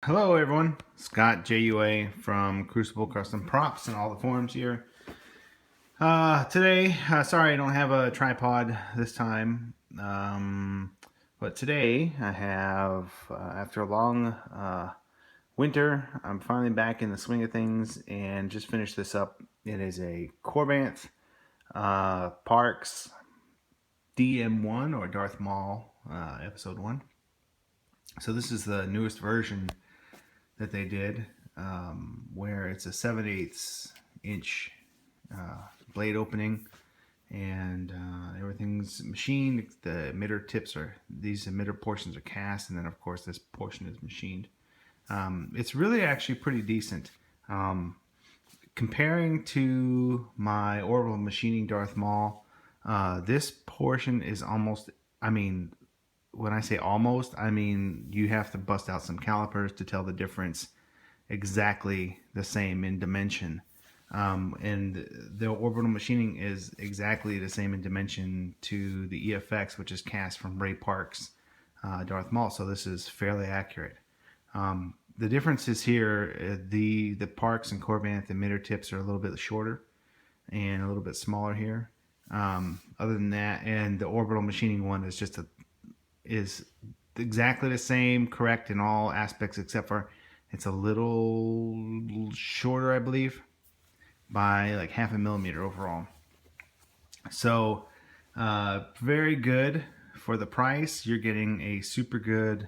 Hello everyone, Scott JUA from Crucible Custom Props and all the forums here. Today, sorry I don't have a tripod this time, but today I have, after a long winter, I'm finally back in the swing of things and just finished this up. It is a Korbanth Parks DM1 or Darth Maul Episode 1. So this is the newest version that they did, where it's a 7/8 inch blade opening, and everything's machined. The emitter tips are, these emitter portions are cast, and then of course this portion is machined. It's really actually pretty decent. Comparing to my orbital machining Darth Maul, this portion is almost, I mean, when I say almost, I mean you have to bust out some calipers to tell the difference. Exactly the same in dimension, and the orbital machining is exactly the same in dimension to the EFX, which is cast from Ray Park's Darth Maul. So this is fairly accurate. The difference is here, the Parks and Korbanth emitter tips are a little bit shorter and a little bit smaller here. Other than that, and the orbital machining one is just is exactly the same, correct in all aspects, except for it's a little shorter, I believe, by like 0.5 millimeter overall. So very good for the price. You're getting a super good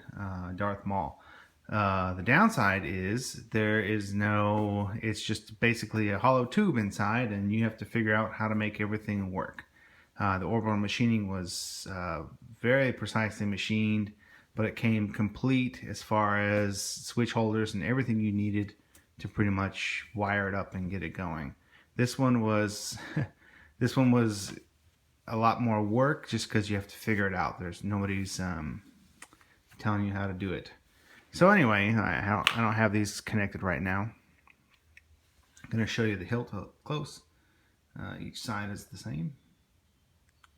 Darth Maul. The downside is there is no, it's just basically a hollow tube inside, and you have to figure out how to make everything work. The orbital machining was very precisely machined, but it came complete as far as switch holders and everything you needed to pretty much wire it up and get it going. This one was this one was a lot more work, just because you have to figure it out. There's nobody's telling you how to do it. So anyway, I don't have these connected right now. I'm going to show you the hilt up close. Each side is the same.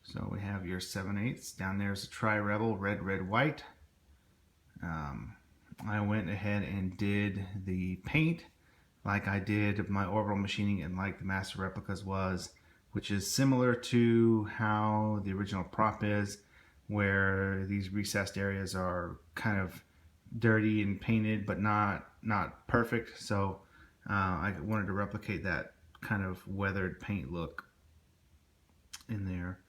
So we have your 7/8. Down there is a Tri-Rebel, red, red, white. I went ahead and did the paint like I did my orbital machining and like the Master Replicas was, which is similar to how the original prop is, where these recessed areas are kind of dirty and painted, but not perfect. So I wanted to replicate that kind of weathered paint look in there.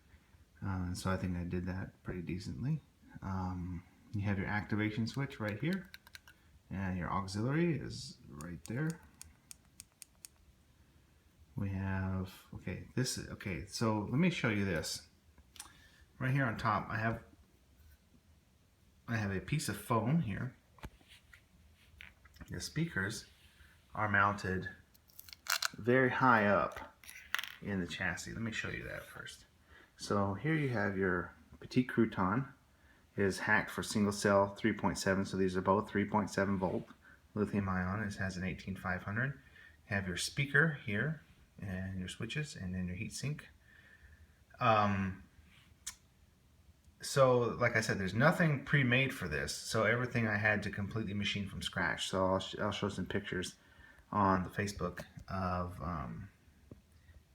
So I think I did that pretty decently. You have your activation switch right here, and your auxiliary is right there. We have, so let me show you this. Right here on top, I have a piece of foam here. The speakers are mounted very high up in the chassis. Let me show you that first. So here you have your Petit Crouton. It is hacked for single cell 3.7, so these are both 3.7 volt lithium ion. It has an 18500. You have your speaker here and your switches, and then your heatsink. So like I said, there's nothing pre-made for this, so everything I had to completely machine from scratch. So I'll show some pictures on the Facebook of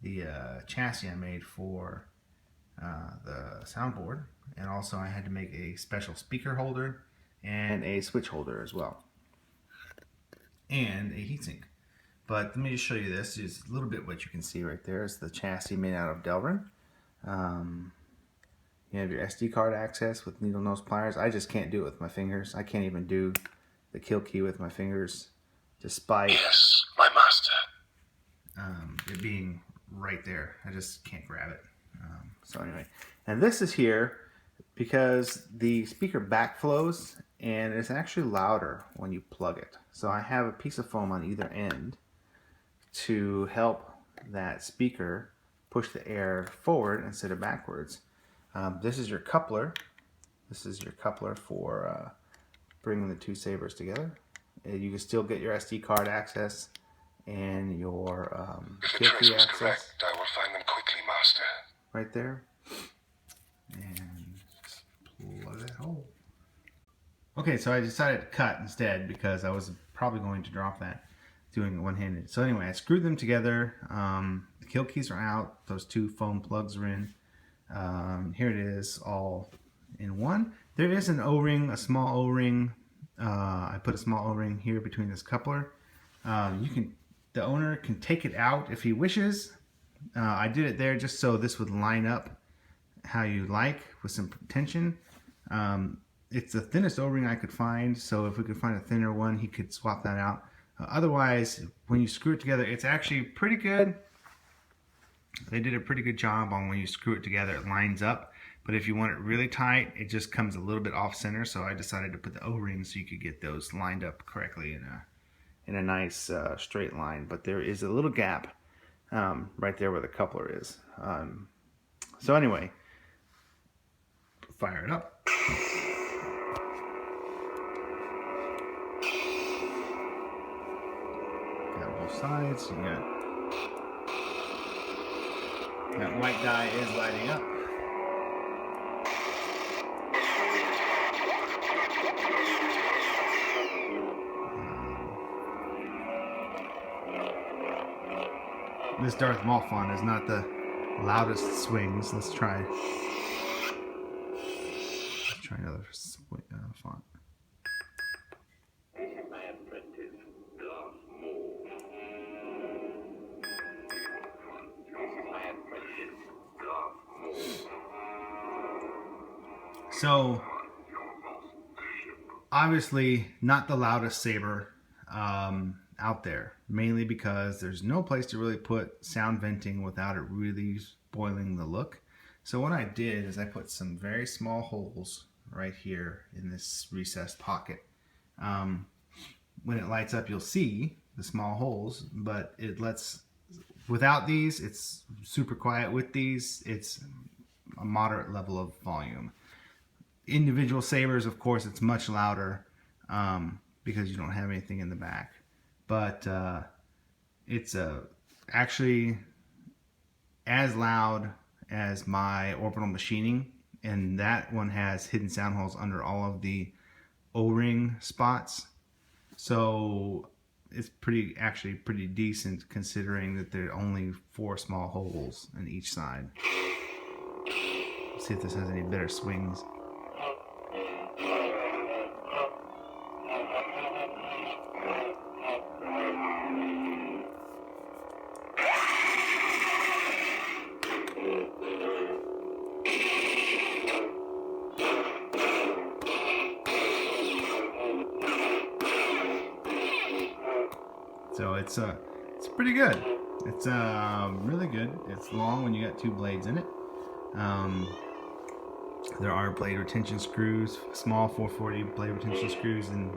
the chassis I made for the soundboard, and also I had to make a special speaker holder and a switch holder as well, and a heatsink. But let me just show you this. Just a little bit what you can see right there is the chassis made out of Delrin. You have your SD card access with needle nose pliers. I just can't do it with my fingers. I can't even do the kill key with my fingers, despite yes, my master. It being right there. I just can't grab it. So anyway, and this is here because the speaker backflows, and it's actually louder when you plug it. So I have a piece of foam on either end to help that speaker push the air forward instead of backwards. This is your coupler. This is your coupler for bringing the two sabers together. You can still get your SD card access and your kill key access. Correct, I will find them quickly, master. Right there. And just plug that hole. Okay, so I decided to cut instead because I was probably going to drop that doing it one-handed. So anyway, I screwed them together. The kill keys are out. Those two foam plugs are in. Here it is, all in one. There is an O-ring, a small O-ring. I put a small O-ring here between this coupler. The owner can take it out if he wishes. I did it there just so this would line up how you like with some tension. It's the thinnest O-ring I could find, so if we could find a thinner one, he could swap that out. Otherwise, when you screw it together, it's actually pretty good. They did a pretty good job on when you screw it together, it lines up. But if you want it really tight, it just comes a little bit off center, so I decided to put the O-rings so you could get those lined up correctly in a nice straight line. But there is a little gap right there where the coupler is. So anyway, fire it up. Got both sides. You got that white dye is lighting up. This Darth Maul font is not the loudest swings. Let's try another font. This is my apprentice, Darth Maul. This is my apprentice, Darth Maul. So, obviously, not the loudest saber out there, mainly because there's no place to really put sound venting without it really spoiling the look. So what I did is I put some very small holes right here in this recessed pocket. When it lights up, you'll see the small holes, but without these, it's super quiet. With these, it's a moderate level of volume. Individual sabers, of course, it's much louder because you don't have anything in the back. But it's actually as loud as my orbital machining, and that one has hidden sound holes under all of the O-ring spots. So it's actually pretty decent considering that there are only 4 small holes in each side. Let's see if this has any better swings. So it's pretty good. It's really good. It's long when you got 2 blades in it. There are blade retention screws, small 440 blade retention screws in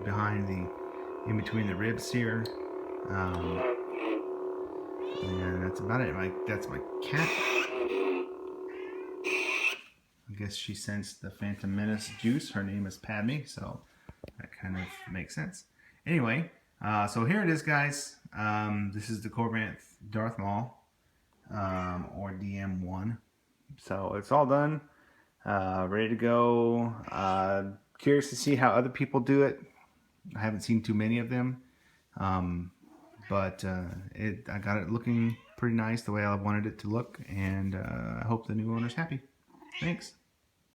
between the ribs here. And that's about it. That's my cat. I guess she sensed the Phantom Menace juice. Her name is Padme, so that kind of makes sense. Anyway, so here it is, guys. This is the Korbanth Darth Maul, or DM1. So it's all done, ready to go. Curious to see how other people do it. I haven't seen too many of them, but I got it looking pretty nice the way I wanted it to look, and I hope the new owner's happy. Thanks.